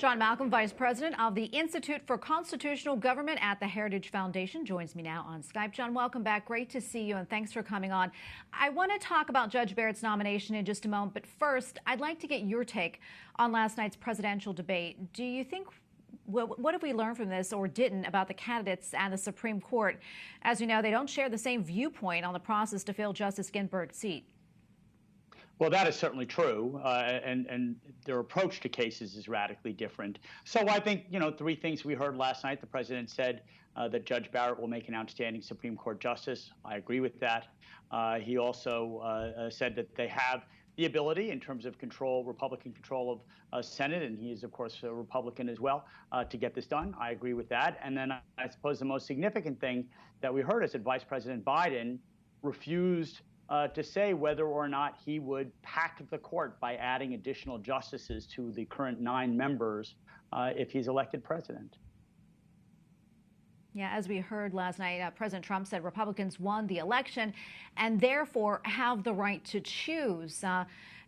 John Malcolm, Vice President of the Institute for Constitutional Government at the Heritage Foundation, joins me now on Skype. John, welcome back. Great to see you, and thanks for coming on. I want to talk about Judge Barrett's nomination in just a moment, but first, I'd like to get your take on last night's presidential debate. Do you think what have we learned from this or didn't about the candidates and the Supreme Court? As we know, they don't share the same viewpoint on the process to fill Justice Ginsburg's seat. Well, that is certainly true, and their approach to cases is radically different. So I think, three things we heard last night. The president said that Judge Barrett will make an outstanding Supreme Court justice. I agree with that. He also said that they have the ability, in terms of control, Republican control of Senate, and he is, of course, a Republican as well, to get this done. I agree with that. And then I suppose the most significant thing that we heard is that Vice President Biden refused to say whether or not he would pack the court by adding additional justices to the current 9 members if he's elected president. Yeah, as we heard last night, President Trump said Republicans won the election and therefore have the right to choose.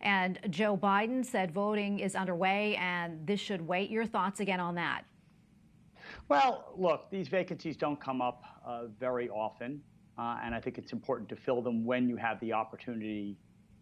And Joe Biden said voting is underway and this should wait. Your thoughts again on that? Well, look, these vacancies don't come up very often. And I think it's important to fill them when you have the opportunity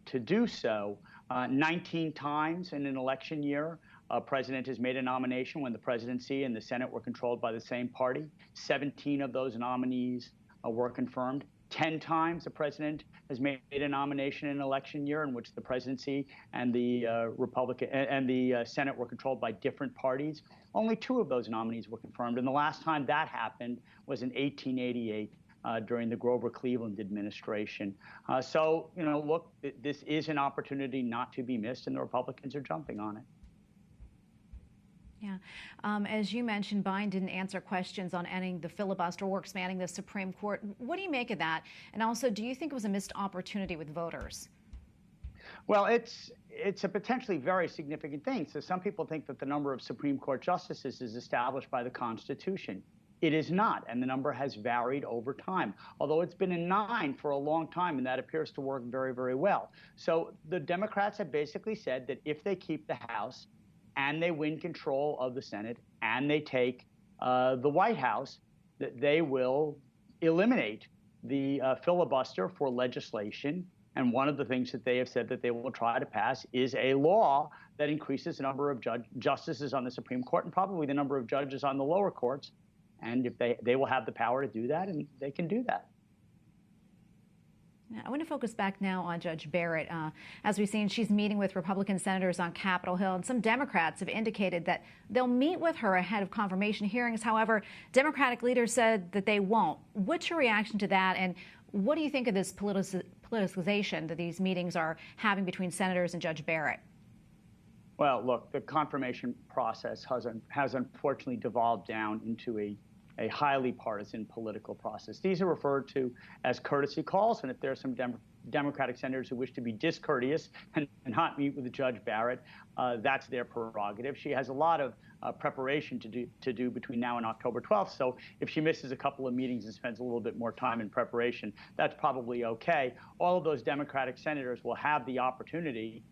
to do so. 19 times in an election year, a president has made a nomination when the presidency and the Senate were controlled by the same party. 17 of those nominees were confirmed. 10 times the president has made a nomination in an election year in which the presidency and the Republican and the Senate were controlled by different parties. Only 2 of those nominees were confirmed, and the last time that happened was in 1888. During the Grover Cleveland administration. So, look, this is an opportunity not to be missed, and the Republicans are jumping on it. Yeah. As you mentioned, Biden didn't answer questions on ending the filibuster or expanding the Supreme Court. What do you make of that? And also, do you think it was a missed opportunity with voters? Well, it's a potentially very significant thing. So some people think that the number of Supreme Court justices is established by the Constitution. It is not, and the number has varied over time, although it's been in 9 for a long time, and that appears to work very, very well. So the Democrats have basically said that if they keep the House and they win control of the Senate and they take the White House, that they will eliminate the filibuster for legislation. And one of the things that they have said that they will try to pass is a law that increases the number of justices on the Supreme Court and probably the number of judges on the lower courts. And if they will have the power to do that, and they can do that. I want to focus back now on Judge Barrett. As we've seen, she's meeting with Republican senators on Capitol Hill, and some Democrats have indicated that they'll meet with her ahead of confirmation hearings. However, Democratic leaders said that they won't. What's your reaction to that, and what do you think of this politicization that these meetings are having between senators and Judge Barrett? Well, look, the confirmation process has unfortunately devolved down into a highly partisan political process. These are referred to as courtesy calls, and if there are some Democratic senators who wish to be discourteous and not meet with Judge Barrett, that's their prerogative. She has a lot of preparation to do between now and October 12th, so if she misses a couple of meetings and spends a little bit more time in preparation, that's probably okay. All of those Democratic senators will have the opportunity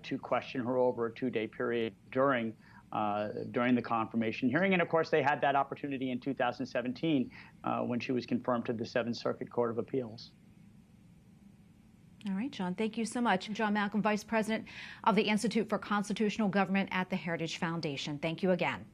to question her over a 2-day period during the confirmation hearing. And of course, they had that opportunity in 2017 when she was confirmed to the 7th Circuit Court of Appeals. All right, John, thank you so much. John Malcolm, Vice President of the Institute for Constitutional Government at the Heritage Foundation. Thank you again.